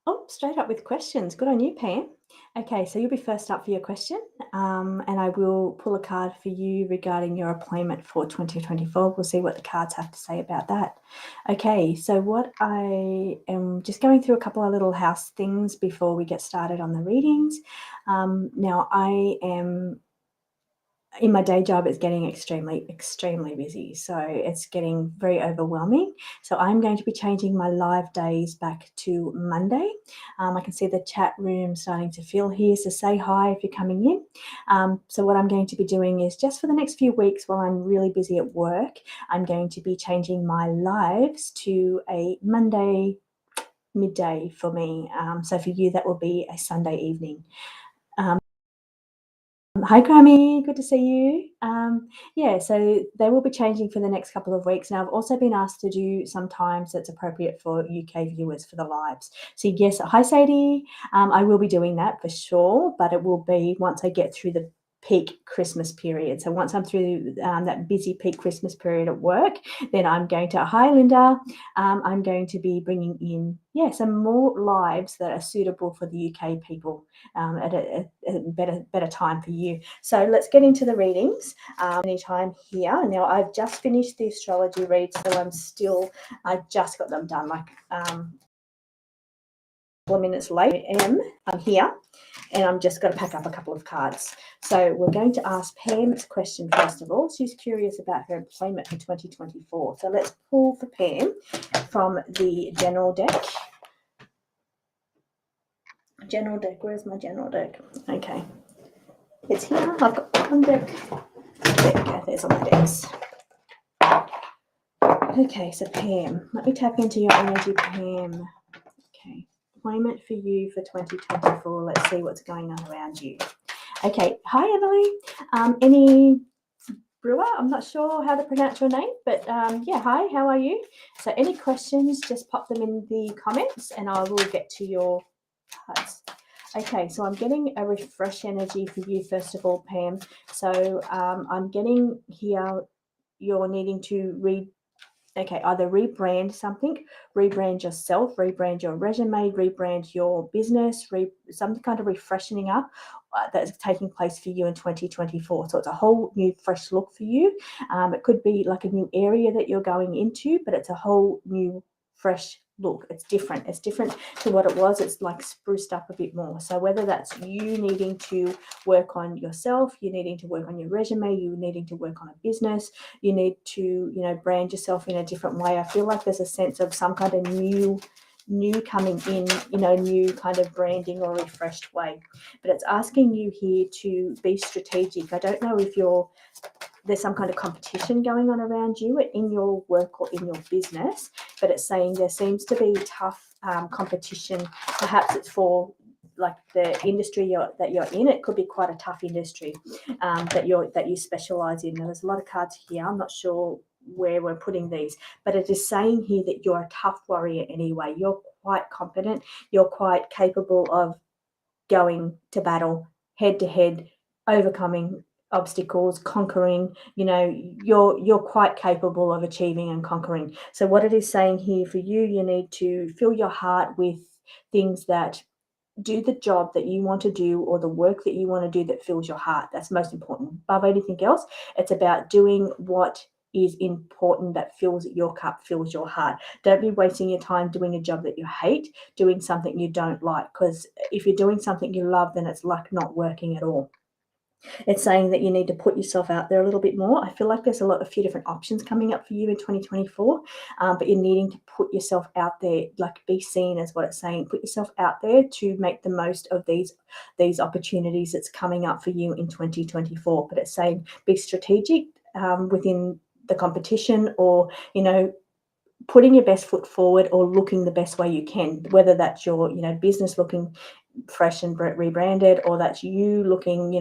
Oh, straight up with questions. Good on you, Pam. Okay, so you'll be first up for your question, and I will pull a card for you regarding your appointment for 2024. We'll see what the cards have to say about that. Okay, so what I am just going through a couple of little house things before we get started on the readings. Now, I am in my day job, it's getting extremely busy. So it's getting very overwhelming. So I'm going to be changing my live days back to Monday. I can see the chat room starting to fill here. So say hi if you're coming in. So what I'm going to be doing is just for the next few weeks while I'm really busy at work, I'm going to be changing my lives to a Monday midday for me. So for you, that will be a Sunday evening. Hi, Grammy. Good to see you. Yeah, so they will be changing for the next couple of weeks. Now, I've also been asked to do some times that's appropriate for UK viewers for the lives. So, yes, hi, Sadie. I will be doing that for sure, but it will be once I get through the peak Christmas period. So, once I'm through that busy peak Christmas period at work, then I'm going to, hi, Linda. I'm going to be bringing in, some more lives that are suitable for the UK people at a better time for you. So let's get into the readings. Anytime here. Now I've just finished the astrology read, so I just got them done like a couple of minutes late. I'm here and I'm just going to pack up a couple of cards. So we're going to ask Pam's question first of all. She's curious about her employment for 2024. So let's pull for Pam from the general deck. General deck, where's my general deck? Okay. It's here. I've got one deck. There we go. There's all my decks. Okay, so Pam, let me tap into your energy, Pam. Okay, appointment for you for 2024. Let's see what's going on around you. Okay, hi Emily. Any Brewer? I'm not sure how to pronounce your name, but yeah, hi. How are you? So, any questions? Just pop them in the comments, and I will get to your cards. Okay, so I'm getting a refresh energy for you, first of all, Pam. So I'm getting here you're needing to either rebrand something, rebrand yourself, rebrand your resume, rebrand your business, some kind of refreshing up that's taking place for you in 2024. So it's a whole new fresh look for you. It could be like a new area that you're going into, but it's a whole new fresh look. It's different. It's different to what it was. It's like spruced up a bit more. So whether that's you needing to work on yourself, you needing to work on your resume, you needing to work on a business, you need to, brand yourself in a different way. I feel like there's a sense of some kind of new coming in, new kind of branding or refreshed way. But it's asking you here to be strategic. I don't know if there's some kind of competition going on around you in your work or in your business, but it's saying there seems to be tough competition. Perhaps it's for like the industry that you're in. It could be quite a tough industry that you specialize in. Now, there's a lot of cards here. I'm not sure where we're putting these, but it is saying here that you're a tough warrior anyway. You're quite competent. You're quite capable of going to battle head to head, overcoming obstacles, conquering. You're quite capable of achieving and conquering. So what it is saying here for you, you need to fill your heart with things that do the job that you want to do or the work that you want to do that fills your heart. That's most important. Above anything else, it's about doing what is important that fills your cup, fills your heart. Don't be wasting your time doing a job that you hate, doing something you don't like, because if you're doing something you love, then it's like not working at all. It's saying that you need to put yourself out there a little bit more. I feel like there's a few different options coming up for you in 2024, but you're needing to put yourself out there, like be seen as what it's saying. Put yourself out there to make the most of these opportunities that's coming up for you in 2024. But it's saying be strategic within the competition, or putting your best foot forward or looking the best way you can, whether that's your business looking fresh and rebranded, or that's you looking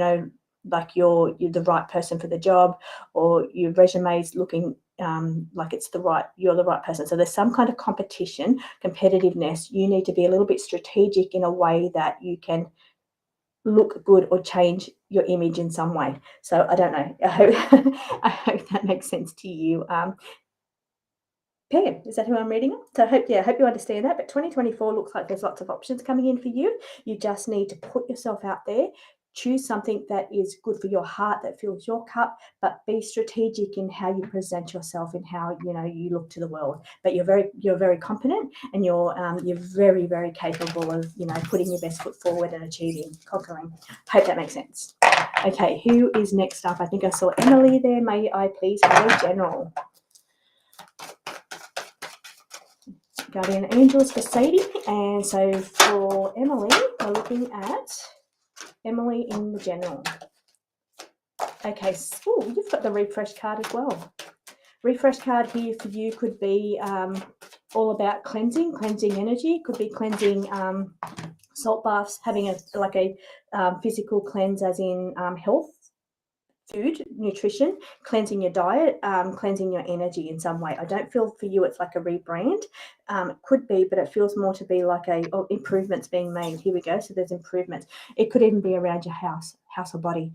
like you're the right person for the job, or your resume's looking like you're the right person. So there's some kind of competitiveness. You need to be a little bit strategic in a way that you can look good or change your image in some way. So I don't know. I hope that makes sense to you. Pam, is that who I'm reading on? So I hope you understand that. But 2024 looks like there's lots of options coming in for you. You just need to put yourself out there. Choose something that is good for your heart, that fills your cup, but be strategic in how you present yourself and how you look to the world. But you're very competent, and you're very, very capable of putting your best foot forward and achieving, conquering. Hope that makes sense. Okay, who is next up? I think I saw Emily there. May I please have a general? Guardian Angels for Sadie. And so for Emily, we're looking at Emily in the general. Okay, so you've got the refresh card as well. Refresh card here for you could be all about cleansing energy. Could be cleansing salt baths, having a physical cleanse, as in health, food, nutrition, cleansing your diet, cleansing your energy in some way. I don't feel for you it's like a rebrand. It could be, but it feels more to be like improvements being made. Here we go. So there's improvements. It could even be around your house or body,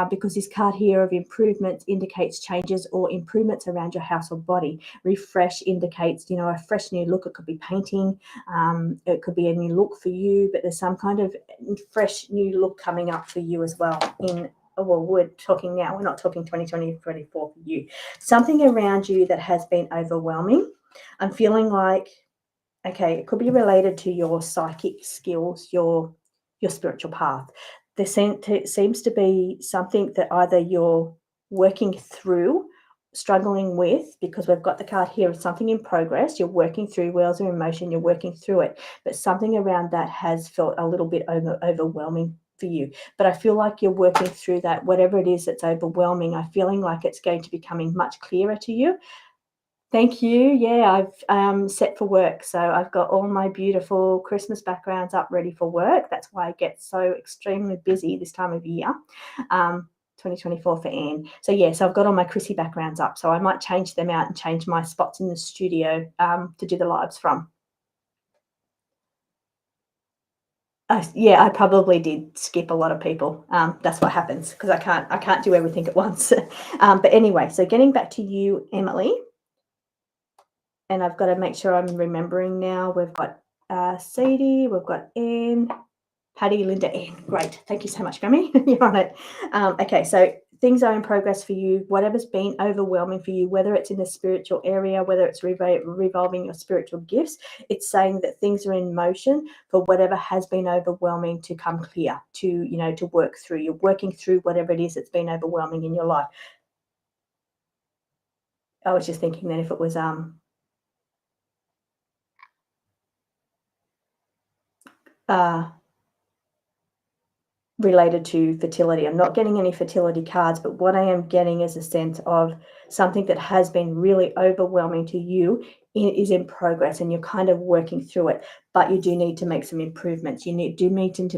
because this card here of improvements indicates changes or improvements around your house or body. Refresh indicates, a fresh new look. It could be painting. It could be a new look for you, but there's some kind of fresh new look coming up for you as well we're talking now, we're not talking 2020, 2024 for you. Something around you that has been overwhelming. I'm feeling like, okay, it could be related to your psychic skills, your spiritual path. There seems to be something that either you're working through, struggling with, because we've got the card here of something in progress. You're working through wheels of emotion, you're working through it, but something around that has felt a little bit overwhelming for you. But I feel like you're working through that, whatever it is that's overwhelming. I'm feeling like it's going to be becoming much clearer to you. Thank you. Yeah, I've set for work. So I've got all my beautiful Christmas backgrounds up ready for work. That's why I get so extremely busy this time of year. 2024 for Anne. So yeah, so I've got all my Chrissy backgrounds up. So I might change them out and change my spots in the studio to do the lives from. Yeah, I probably did skip a lot of people. That's what happens because I can't do everything at once. But anyway, so getting back to you, Emily, and I've got to make sure I'm remembering now. We've got Sadie, we've got Anne, Patty, Linda, Anne. Great, thank you so much, Grammy. You're on it. Okay, so things are in progress for you. Whatever's been overwhelming for you, whether it's in the spiritual area, whether it's revolving your spiritual gifts, it's saying that things are in motion for whatever has been overwhelming to come clear, to work through. You're working through whatever it is that's been overwhelming in your life. I was just thinking that if it was related to fertility. I'm not getting any fertility cards, but what I am getting is a sense of something that has been really overwhelming to you is in progress, and you're kind of working through it, but you do need to make some improvements. You need to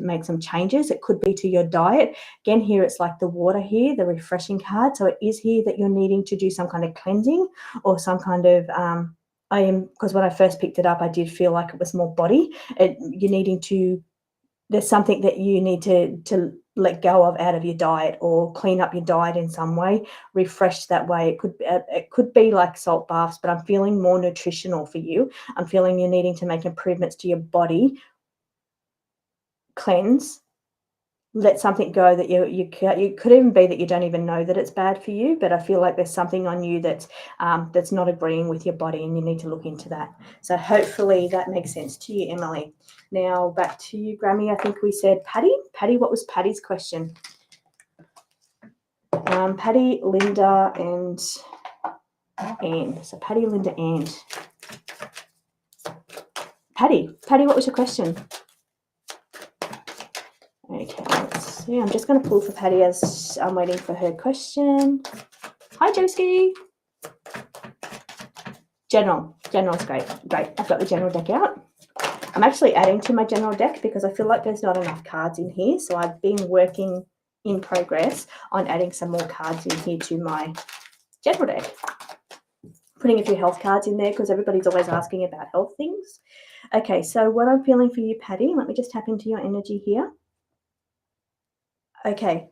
make some changes. It could be to your diet. Again, here it's like the water here, the refreshing card. So it is here that you're needing to do some kind of cleansing or some kind of because when I first picked it up, I did feel like it was more body. You're needing to there's something that you need to let go of out of your diet, or clean up your diet in some way, refresh that way. It could be like salt baths, but I'm feeling more nutritional for you. I'm feeling you're needing to make improvements to your body, cleanse, let something go that you could even be that you don't even know that it's bad for you, but I feel like there's something on you that's not agreeing with your body, and you need to look into that. So hopefully that makes sense to you, Emily. Now back to you, Grammy. I think we said Patty. Patty, what was Patty's question? Patty, Linda, and Anne. So Patty, Linda, and Patty, what was your question? Okay, let's see. I'm just going to pull for Patty as I'm waiting for her question. Hi, Josie. General's great. I've got the general deck out. I'm actually adding to my general deck because I feel like there's not enough cards in here. So I've been working in progress on adding some more cards in here to my general deck. Putting a few health cards in there because everybody's always asking about health things. Okay, so what I'm feeling for you, Patty, let me just tap into your energy here. Okay,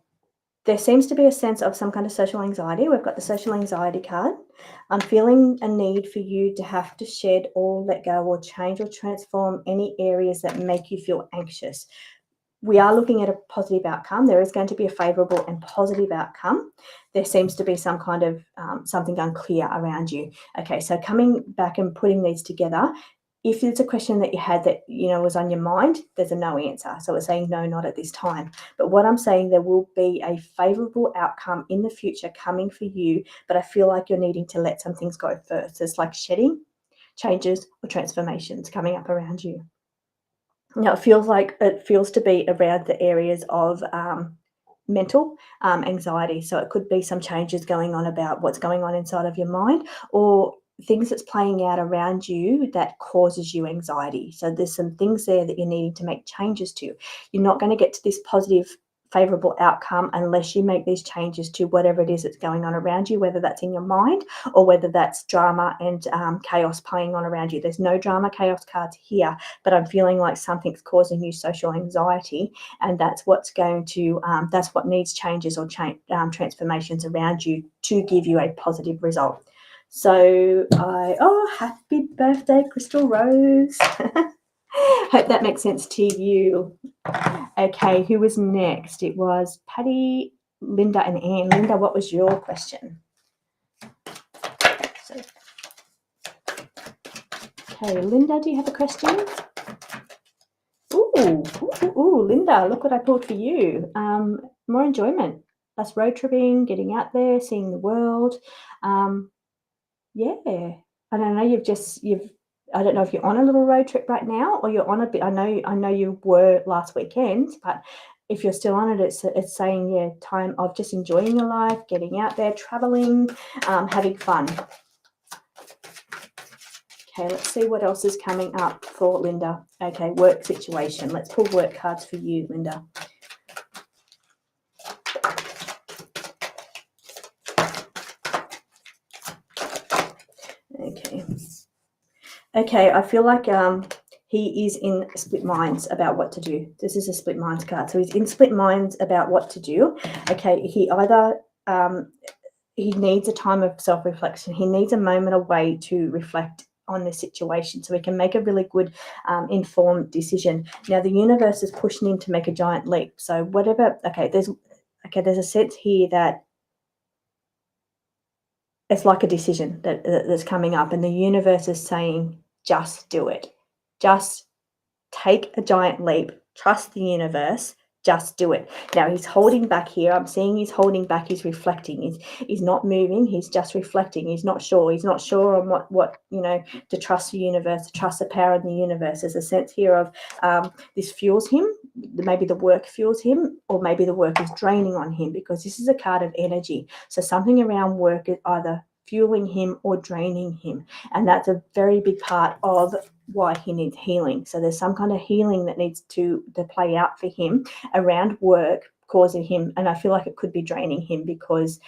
there seems to be a sense of some kind of social anxiety. We've got the social anxiety card. I'm feeling a need for you to have to shed or let go or change or transform any areas that make you feel anxious. We are looking at a positive outcome. There is going to be a favourable and positive outcome. There seems to be some kind of something unclear around you. Okay, so coming back and putting these together, if it's a question that you had that was on your mind, there's a no answer. So it's saying no, not at this time. But what I'm saying, there will be a favourable outcome in the future coming for you, but I feel like you're needing to let some things go first. It's like shedding, changes, or transformations coming up around you. Now, it feels to be around the areas of mental anxiety. So it could be some changes going on about what's going on inside of your mind, or things that's playing out around you that causes you anxiety. So there's some things there that you're needing to make changes to. You're not going to get to this positive, favorable outcome unless you make these changes to whatever it is that's going on around you, whether that's in your mind or whether that's drama and chaos playing on around you. There's no drama, chaos cards here, but I'm feeling like something's causing you social anxiety, and that's what's going to that's what needs changes or transformations around you to give you a positive result. So happy birthday, Crystal Rose. Hope that makes sense to you. Okay, who was next? It was Patty, Linda, and Anne. Linda, what was your question? Okay, Linda, do you have a question? Ooh, Linda, look what I pulled for you. More enjoyment, less road tripping, getting out there, seeing the world. Yeah, I don't know. I don't know if you're on a little road trip right now or you're on a bit. I know you were last weekend, but if you're still on it, it's saying time of just enjoying your life, getting out there, traveling, having fun. Okay, let's see what else is coming up for Linda. Okay, work situation. Let's pull work cards for you, Linda. Okay, I feel like he is in split minds about what to do. This is a split minds card. So he's in split minds about what to do. Okay, he either he needs a time of self-reflection. He needs a moment away to reflect on the situation so he can make a really good informed decision. Now the universe is pushing him to make a giant leap. So there's a sense here that it's like a decision that's coming up, and the universe is saying, just do it. Just take a giant leap. Trust the universe. Just do it. Now he's holding back here. I'm seeing he's holding back. He's reflecting. He's not moving. He's just reflecting. He's not sure. He's not sure on what to trust the universe, to trust the power of the universe. There's a sense here of this fuels him. Maybe the work fuels him, or maybe the work is draining on him, because this is a card of energy. So something around work is either fueling him or draining him, and that's a very big part of why he needs healing. So there's some kind of healing that needs to play out for him around work, causing him, and I feel like it could be draining him, because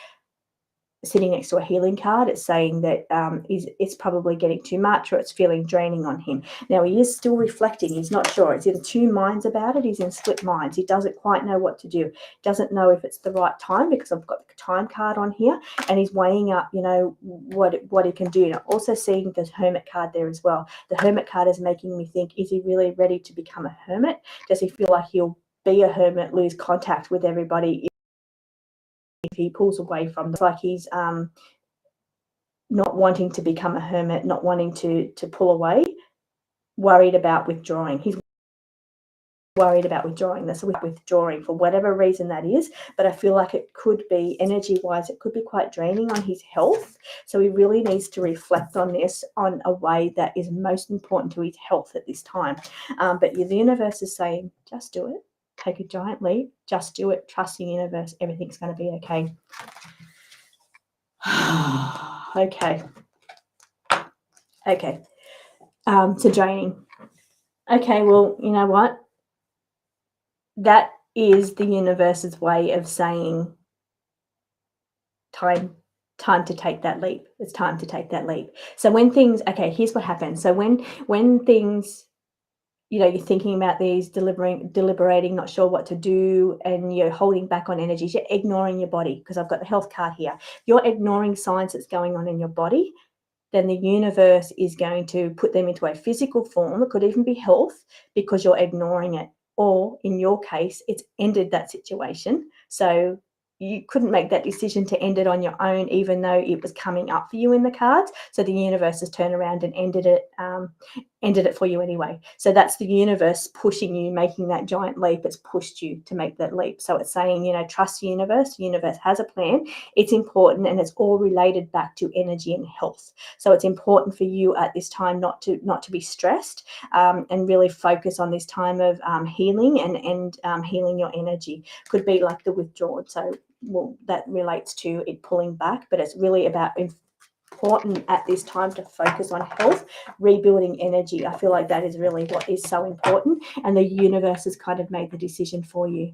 sitting next to a healing card, it's saying that it's probably getting too much, or it's feeling draining on him. Now he is still reflecting. He's not sure. It's in two minds about it. He's in split minds. He doesn't quite know what to do. Doesn't know if it's the right time, because I've got the time card on here, and he's weighing up, what he can do. And I'm also seeing the Hermit card there as well. The Hermit card is making me think, is he really ready to become a hermit? Does he feel like he'll be a hermit, lose contact with everybody if he pulls away from them? It's like he's not wanting to become a hermit, not wanting to pull away, worried about withdrawing. He's worried about withdrawing. That's withdrawing for whatever reason that is. But I feel like it could be, energy-wise, it could be quite draining on his health. So he really needs to reflect on this on a way that is most important to his health at this time. But the universe is saying, just do it. Take a giant leap. Just do it. Trust the universe. Everything's going to be okay. Okay. So draining. Okay, well, you know what? That is the universe's way of saying time to take that leap. It's time to take that leap. So when things, here's what happens. So when things, you're thinking about these, deliberating, not sure what to do, and you're holding back on energies. You're ignoring your body, because I've got the health card here. If you're ignoring signs that's going on in your body, then the universe is going to put them into a physical form. It could even be health, because you're ignoring it. Or in your case, it's ended that situation. So you couldn't make that decision to end it on your own, even though it was coming up for you in the cards. So the universe has turned around and ended it for you anyway. So that's the universe pushing you, making that giant leap. It's pushed you to make that leap. So it's saying, trust the universe. The universe has a plan. It's important, and it's all related back to energy and health. So it's important for you at this time not to be stressed, and really focus on this time of healing and healing your energy. Could be like the withdrawal. So that relates to it pulling back, but it's really about important at this time to focus on health, rebuilding energy. I feel like that is really what is so important, and the universe has kind of made the decision for you.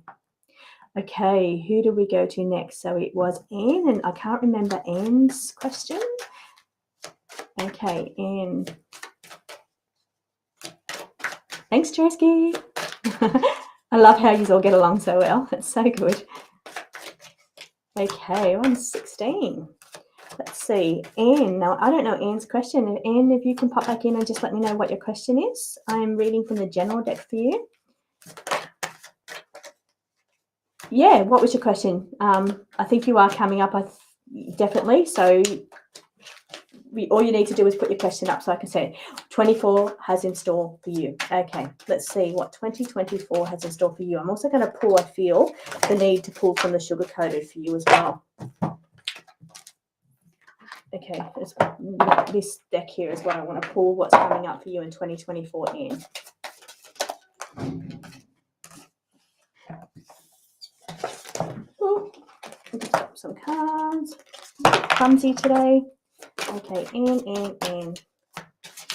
Okay, who do we go to next? So it was Anne, and I can't remember Anne's question. Okay, Anne. Thanks, Tresky. I love how you all get along so well. That's so good. Okay, on 16. Let's see. Anne. Now, I don't know Anne's question. Anne, if you can pop back in and just let me know what your question is. I'm reading from the general deck for you. Yeah, what was your question? I think you are coming up, definitely. So all you need to do is put your question up so I can say 24 has in store for you. Okay, let's see what 2024 has in store for you. I'm also going to pull, I feel the need to pull from the sugar coated for you as well. Okay, this deck here is what I want to pull, what's coming up for you in 2024 in. Oh, some cards. Clumsy today. Okay, in.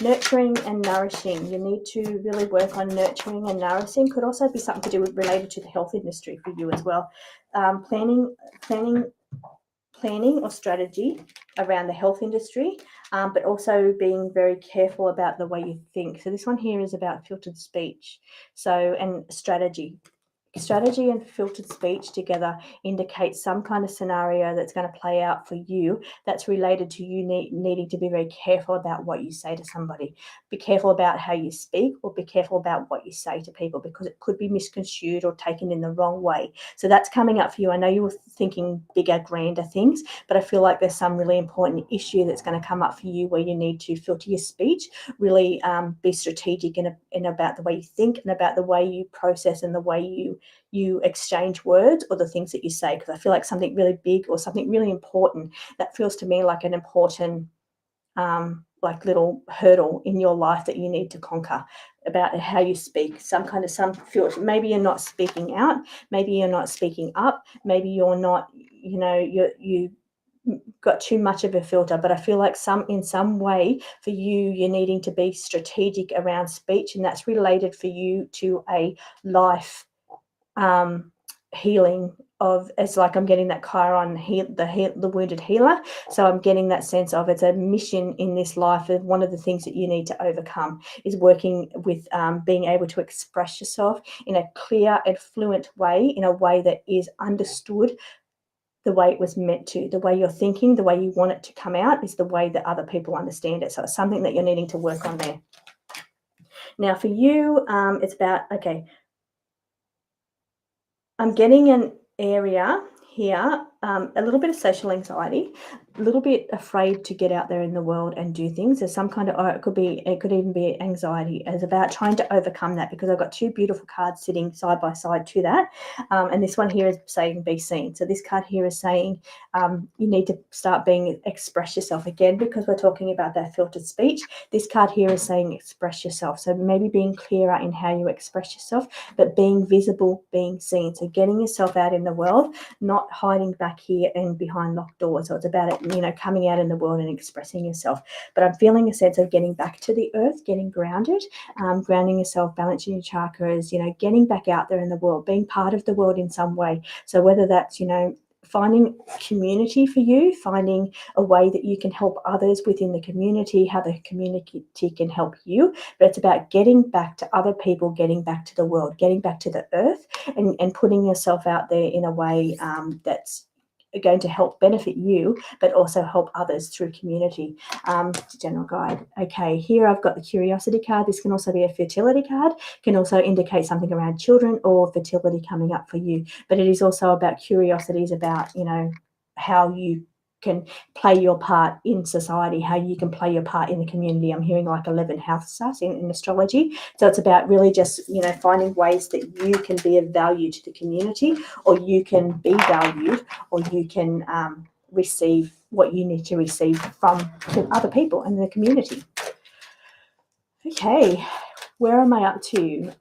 Nurturing and nourishing. You need to really work on nurturing and nourishing. Could also be something to do with related to the health industry for you as well. Planning or strategy around the health industry, but also being very careful about the way you think. So this one here is about filtered speech. So, and strategy. Strategy and filtered speech together indicate some kind of scenario that's going to play out for you that's related to you needing to be very careful about what you say to somebody. Be careful about how you speak, or be careful about what you say to people, because it could be misconstrued or taken in the wrong way. So that's coming up for you. I know you were thinking bigger, grander things, but I feel like there's some really important issue that's going to come up for you where you need to filter your speech, really be strategic in about the way you think and about the way you process and the way you exchange words or the things that you say, because I feel like something really big or something really important that feels to me like an important like little hurdle in your life that you need to conquer about how you speak. Some filter. Maybe you're not speaking out, maybe you're not speaking up, maybe you're not, you got too much of a filter, but I feel like in some way for you're needing to be strategic around speech, and that's related for you to a life healing of, it's like I'm getting that Chiron, the wounded healer. So I'm getting that sense of it's a mission in this life, and one of the things that you need to overcome is working with being able to express yourself in a clear and fluent way, in a way that is understood the way it was meant to. The way you're thinking, the way you want it to come out is the way that other people understand it. So it's something that you're needing to work on there. Now for you, it's about, okay, I'm getting an area here, a little bit of social anxiety, a little bit afraid to get out there in the world and do things. There's some kind of, or it could even be anxiety. It's about trying to overcome that, because I've got two beautiful cards sitting side by side to that. And this one here is saying be seen. So this card here is saying you need to start express yourself again, because we're talking about that filtered speech. This card here is saying express yourself. So maybe being clearer in how you express yourself, but being visible, being seen. So getting yourself out in the world, not hiding back here and behind locked doors. So it's about it, coming out in the world and expressing yourself. But I'm feeling a sense of getting back to the earth, getting grounded, grounding yourself, balancing your chakras, getting back out there in the world, being part of the world in some way. So whether that's, finding community for you, finding a way that you can help others within the community, how the community can help you. But it's about getting back to other people, getting back to the world, getting back to the earth, and putting yourself out there in a way that's going to help benefit you, but also help others through community. General guide. Okay, here I've got the curiosity card. This can also be a fertility card, can also indicate something around children or fertility coming up for you. But it is also about curiosities about, how you can play your part in society, how you can play your part in the community. I'm hearing like 11 houses in astrology. So it's about really just, finding ways that you can be of value to the community, or you can be valued, or you can receive what you need to receive from other people in the community. Okay, where am I up to?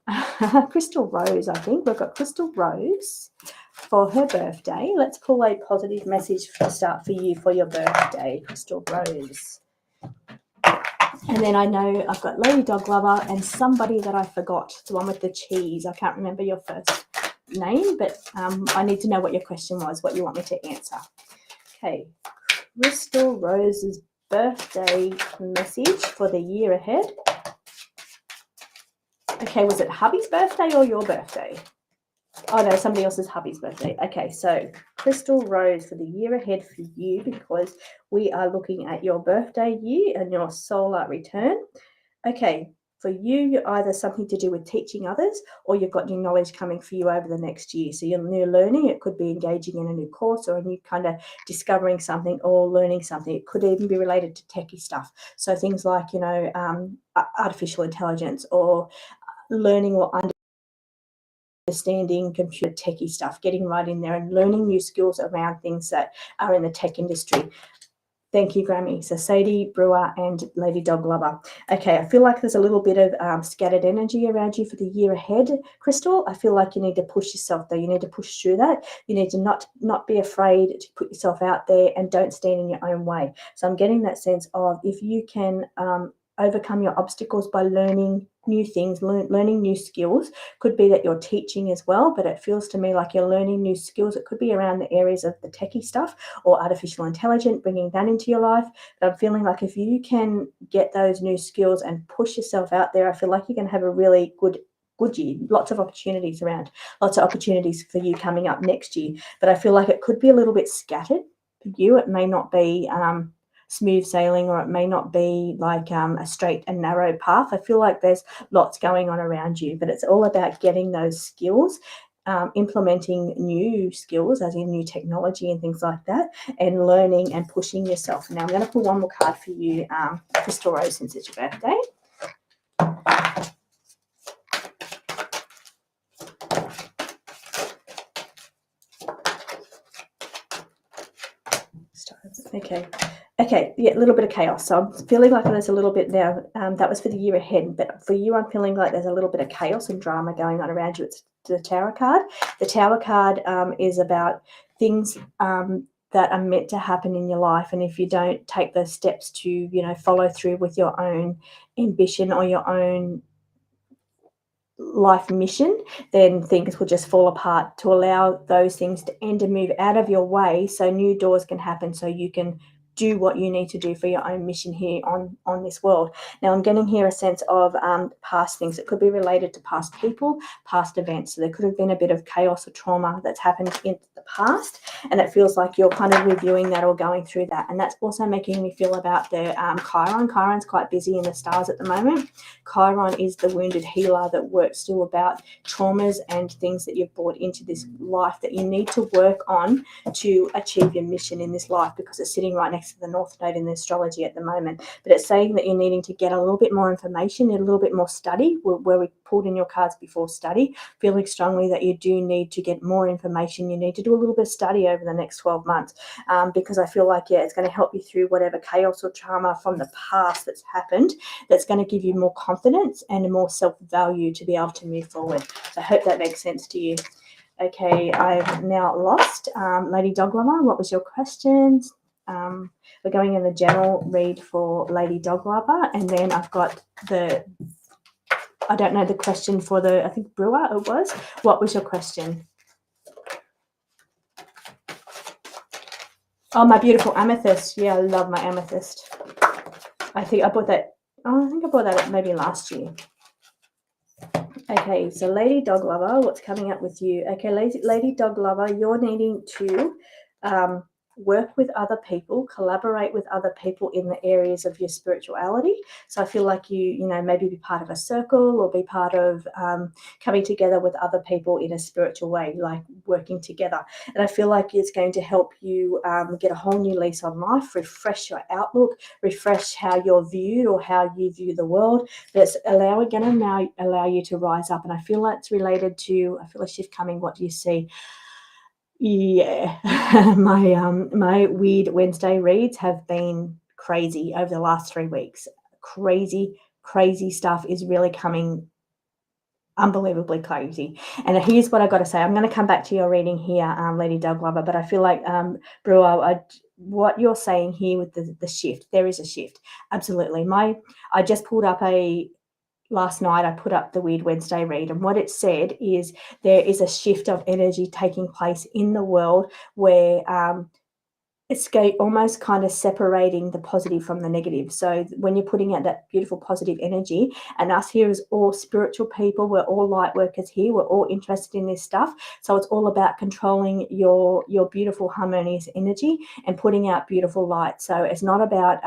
Crystal Rose, I think. We've got Crystal Rose for her birthday. Let's pull a positive message to start for you for your birthday, Crystal Rose. And then I know I've got Lady Dog Lover and somebody that I forgot, the one with the cheese. I can't remember your first name, but I need to know what your question was, what you want me to answer. Okay, Crystal Rose's birthday message for the year ahead. Okay, was it hubby's birthday or your birthday? Oh, no, somebody else's hubby's birthday. Okay, so Crystal Rose for the year ahead for you, because we are looking at your birthday year and your solar return. Okay, for you, you're either something to do with teaching others, or you've got new knowledge coming for you over the next year. So you're new learning. It could be engaging in a new course, or a new kind of discovering something or learning something. It could even be related to techie stuff. So things like, artificial intelligence, or learning or understanding computer techie stuff, getting right in there and learning new skills around things that are in the tech industry. Thank you, Grammy. So Sadie, Brewer, and Lady Dog Lover. Okay, I feel like there's a little bit of scattered energy around you for the year ahead, Crystal. I feel like you need to push yourself, though. You need to push through that. You need to not be afraid to put yourself out there, and don't stand in your own way. So I'm getting that sense of, if you can overcome your obstacles by learning new things, learning new skills. Could be that you're teaching as well, but it feels to me like you're learning new skills. It could be around the areas of the techie stuff or artificial intelligence, bringing that into your life. But I'm feeling like if you can get those new skills and push yourself out there, I feel like you're going to have a really good year. Lots of opportunities around, lots of opportunities for you coming up next year. But I feel like it could be a little bit scattered for you. It may not be smooth sailing, or it may not be like a straight and narrow path. I feel like there's lots going on around you, but it's all about getting those skills, implementing new skills, as in new technology and things like that, and learning and pushing yourself. Now I'm going to pull one more card for you, Crystal Rose, since it's your birthday. Okay, yeah, a little bit of chaos. So I'm feeling like there's a little bit now, that was for the year ahead, but for you, I'm feeling like there's a little bit of chaos and drama going on around you. It's the Tower card. The Tower card is about things that are meant to happen in your life, and if you don't take those steps to, follow through with your own ambition or your own life mission, then things will just fall apart. To allow those things to end and move out of your way, so new doors can happen, so you can do what you need to do for your own mission here on this world. Now I'm getting here a sense of past things. It could be related to past people, past events. So there could have been a bit of chaos or trauma that's happened in the past, and it feels like you're kind of reviewing that or going through that. And that's also making me feel about the Chiron. Chiron's quite busy in the stars at the moment. Chiron is the wounded healer that works still about traumas and things that you've brought into this life that you need to work on to achieve your mission in this life, because it's sitting right next to the North Node in the astrology at the moment. But it's saying that you're needing to get a little bit more information and a little bit more study, where we pulled in your cards before study, feeling strongly that you do need to get more information. You need to do a little bit of study over the next 12 months, because I feel like, it's going to help you through whatever chaos or trauma from the past that's happened, that's going to give you more confidence and more self-value to be able to move forward. So I hope that makes sense to you. Okay, I've now lost Lady Dog Lover. What was your questions? We're going in the general read for Lady Dog Lover, and then I've got I don't know the question for I think Brewer it was. What was your question? Oh, my beautiful amethyst. Yeah, I love my amethyst. I think I bought that. Oh, I think I bought that maybe last year. Okay, so Lady Dog Lover, what's coming up with you? Okay, Lady Dog Lover, you're needing to work with other people, collaborate with other people in the areas of your spirituality. So I feel like you know, maybe be part of a circle or be part of coming together with other people in a spiritual way, like working together. And I feel like it's going to help you get a whole new lease on life, refresh your outlook, refresh how you're viewed or how you view the world. That's going to now allow you to rise up. And I feel like it's related to, I feel a shift coming. What do you see? Yeah, my Weird Wednesday reads have been crazy over the last 3 weeks. Crazy stuff is really coming, unbelievably crazy. And here's what I got to say. I'm going to come back to your reading here, Lady Dog Lover, but I feel like Brewer, what you're saying here with the shift, there is a shift. Absolutely. I just pulled up last night I put up the Weird Wednesday read, and what it said is there is a shift of energy taking place in the world where it's almost kind of separating the positive from the negative. So when you're putting out that beautiful positive energy, and us here is all spiritual people, we're all light workers here, we're all interested in this stuff. So it's all about controlling your beautiful harmonious energy and putting out beautiful light. So it's not about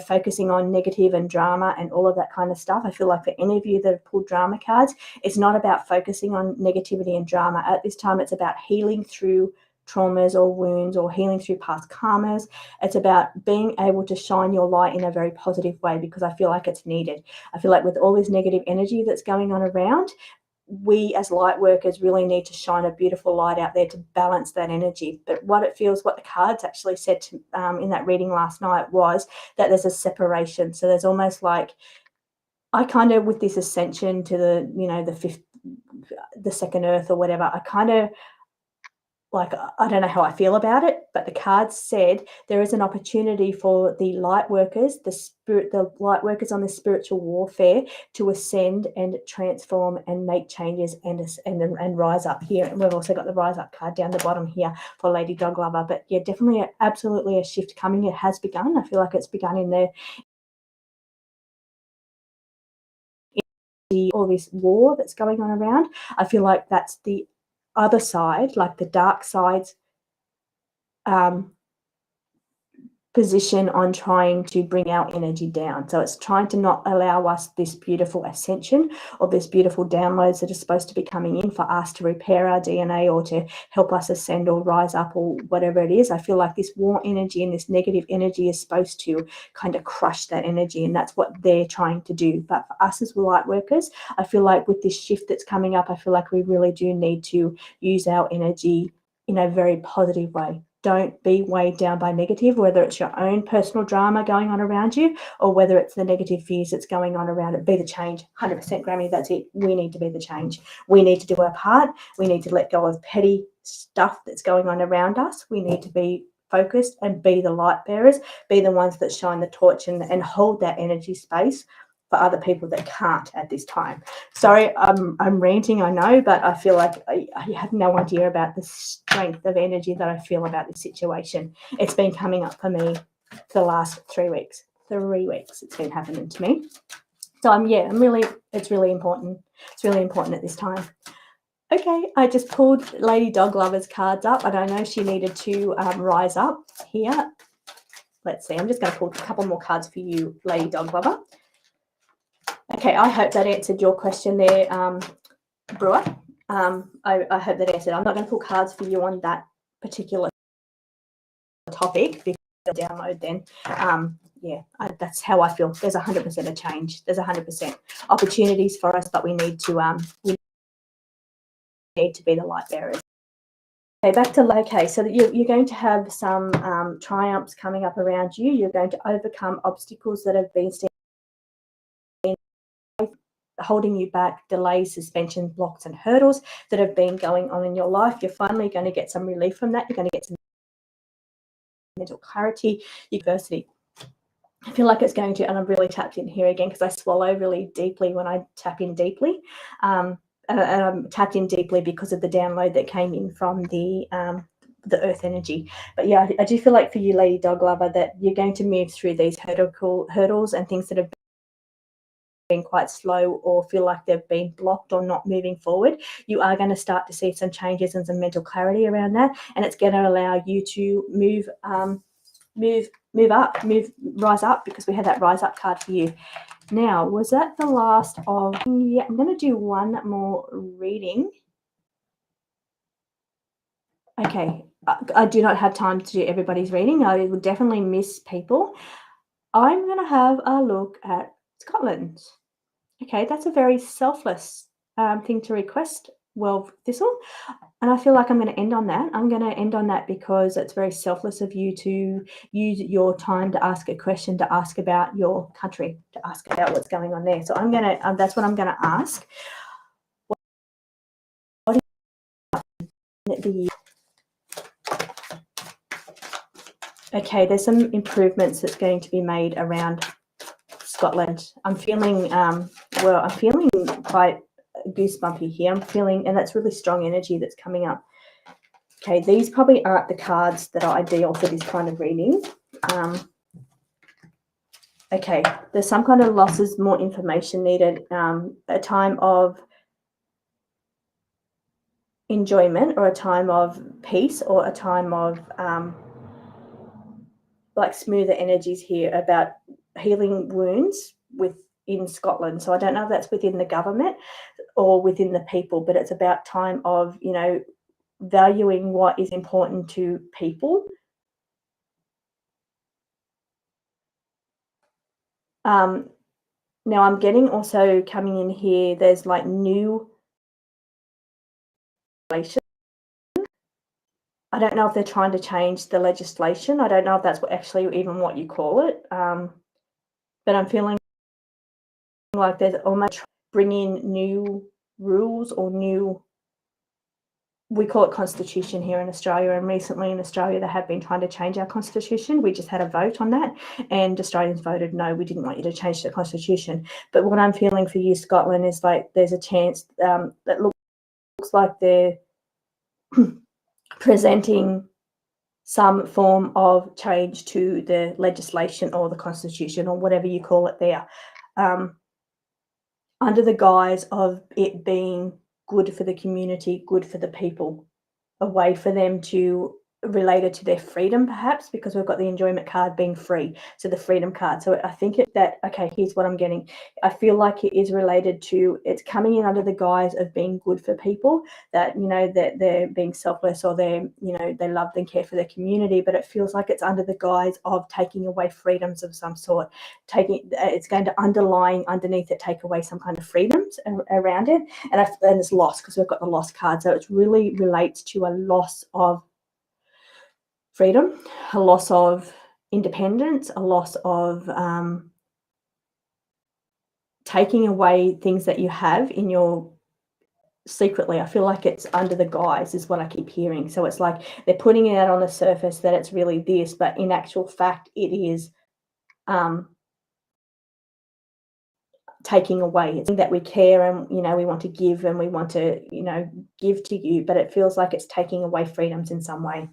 focusing on negative and drama and all of that kind of stuff. I feel like for any of you that have pulled drama cards, it's not about focusing on negativity and drama. At this time, it's about healing through traumas or wounds or healing through past karmas. It's about being able to shine your light in a very positive way, because I feel like it's needed. I feel like with all this negative energy that's going on around, we as light workers really need to shine a beautiful light out there to balance that energy. But what the cards actually said to, in that reading last night, was that there's a separation. So there's almost like, I kind of, with this ascension to the second earth or whatever, I kind of, like, I don't know how I feel about it, but the cards said there is an opportunity for the light workers, the light workers on the spiritual warfare, to ascend and transform and make changes and rise up here. And we've also got the rise up card down the bottom here for Lady Dog Lover. But yeah, definitely, absolutely a shift coming. It has begun. I feel like it's begun in all this war that's going on around. I feel like that's the other side, like the dark side's position on trying to bring our energy down. So it's trying to not allow us this beautiful ascension or this beautiful downloads that are supposed to be coming in for us to repair our DNA or to help us ascend or rise up or whatever it is. I feel like this war energy and this negative energy is supposed to kind of crush that energy, and that's what they're trying to do. But for us as light workers, I feel like with this shift that's coming up, I feel like we really do need to use our energy in a very positive way. Don't be weighed down by negative, whether it's your own personal drama going on around you or whether it's the negative fears that's going on around it. Be the change. 100% Grammy, that's it. We need to be the change. We need to do our part. We need to let go of petty stuff that's going on around us. We need to be focused and be the light bearers, be the ones that shine the torch and hold that energy space for other people that can't at this time. Sorry, I'm ranting, I know, but I feel like I have no idea about the strength of energy that I feel about this situation. It's been coming up for me for the last 3 weeks. 3 weeks it's been happening to me. So it's really important. It's really important at this time. Okay, I just pulled Lady Dog Lover's cards up. I don't know if she needed to rise up here. Let's see. I'm just going to pull a couple more cards for you, Lady Dog Lover. Okay, I hope that answered your question there, Brewer. I hope that answered. I'm not going to pull cards for you on that particular topic because the download then. That's how I feel. There's 100% a change. There's 100% opportunities for us, but we need to be the light bearers. Okay, back to so that you're going to have some triumphs coming up around you. You're going to overcome obstacles that have been holding you back, delays, suspensions, blocks and hurdles that have been going on in your life. You're finally going to get some relief from that. You're going to get some mental clarity, diversity. I feel like it's going to, and I'm really tapped in here again because I swallow really deeply when I tap in deeply. And I'm tapped in deeply because of the download that came in from the the earth energy. But yeah, I do feel like for you, Lady Dog Lover, that you're going to move through these hurdles and things that have been quite slow or feel like they've been blocked or not moving forward. You are going to start to see some changes and some mental clarity around that, and it's going to allow you to rise up, because we had that rise up card for you. Now, was that the last of? Yeah, I'm going to do one more reading. Okay, I do not have time to do everybody's reading. I would definitely miss people. I'm going to have a look at Scotland. Okay, that's a very selfless thing to request, Well Thistle. And I feel like I'm going to end on that. I'm going to end on that because it's very selfless of you to use your time to ask a question, to ask about your country, to ask about what's going on there. So I'm going to, that's what I'm going to ask. What is the Okay, there's some improvements that's going to be made around Scotland. I'm feeling, I'm feeling quite goosebumpy here. I'm feeling, and that's really strong energy that's coming up. Okay, these probably aren't the cards that are ideal for this kind of reading. Okay, there's some kind of losses, more information needed, a time of enjoyment or a time of peace or a time of like smoother energies here about healing wounds within Scotland. So I don't know if that's within the government or within the people, but it's about time of, you know, valuing what is important to people. Now I'm getting also coming in here, there's like new legislation. I don't know if they're trying to change the legislation. I don't know if that's actually even what you call it. But I'm feeling like there's almost bringing new rules or new, we call it constitution here in Australia, and recently in Australia they have been trying to change our constitution. We just had a vote on that and Australians voted no, we didn't want you to change the constitution. But what I'm feeling for you, Scotland, is like there's a chance that looks like they're presenting some form of change to the legislation or the constitution or whatever you call it there, under the guise of it being good for the community, good for the people, a way for them to related to their freedom, perhaps, because we've got the enjoyment card being free, so the freedom card. So I think okay, here's what I'm getting. I feel like it is related to, it's coming in under the guise of being good for people, that, you know, that they're being selfless or they're, you know, they love and care for their community, but it feels like it's under the guise of taking away freedoms of some sort. It's going to underneath it take away some kind of freedoms around it, and it's lost, because we've got the lost card. So it really relates to a loss of freedom, a loss of independence, a loss of taking away things that you have in your secretly. I feel like it's under the guise is what I keep hearing. So it's like they're putting it out on the surface that it's really this, but in actual fact it is taking away. It's that we care and, you know, we want to give and we want to, you know, give to you, but it feels like it's taking away freedoms in some way.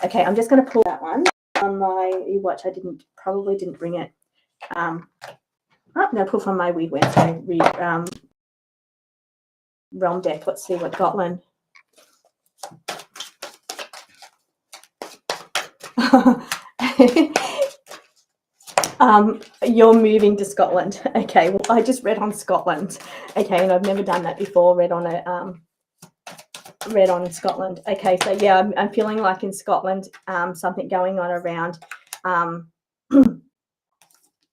Okay, I'm just going to pull that one on my watch. I probably didn't bring it. I'm going to pull from my Weird Wednesday realm deck. Let's see what Scotland. You're moving to Scotland. Okay, well, I just read on Scotland. Okay, and I've never done that before. Read on Scotland. Okay, so yeah, I'm feeling like in Scotland, something going on around,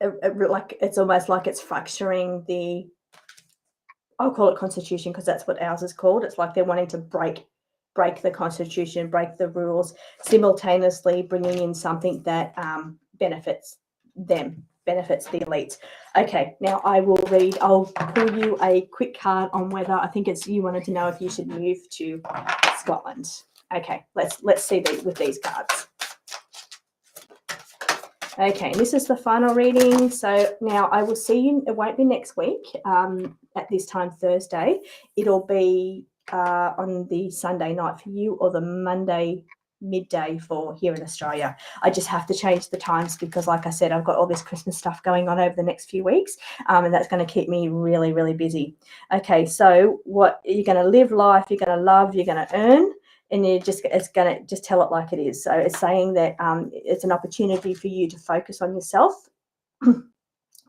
like it's almost like it's fracturing the, I'll call it constitution because that's what ours is called. It's like they're wanting to break the constitution, break the rules, simultaneously bringing in something that benefits them, benefits the elites. Okay, now I'll pull you a quick card on whether, I think it's, you wanted to know if you should move to Scotland. Okay, let's see with these cards. Okay, this is the final reading. So now I will see you, it won't be next week at this time Thursday. It'll be on the Sunday night for you, or the Monday midday for here in Australia. I just have to change the times because, like I said, I've got all this Christmas stuff going on over the next few weeks, and that's going to keep me really, really busy. Okay, so what you're going to live life, you're going to love, you're going to earn, and it's going to just tell it like it is. So it's saying that it's an opportunity for you to focus on yourself.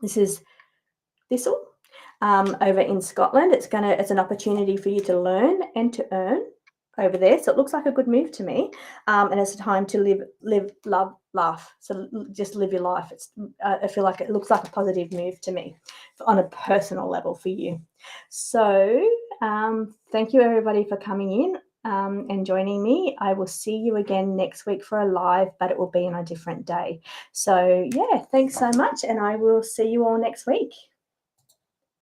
This is Thistle over in Scotland. It's an opportunity for you to learn and to earn over there. So it looks like a good move to me. And it's a time to live, love, laugh. So just live your life. I feel like it looks like a positive move to me on a personal level for you. So thank you everybody for coming in and joining me. I will see you again next week for a live, but it will be on a different day. So yeah, thanks so much, and I will see you all next week.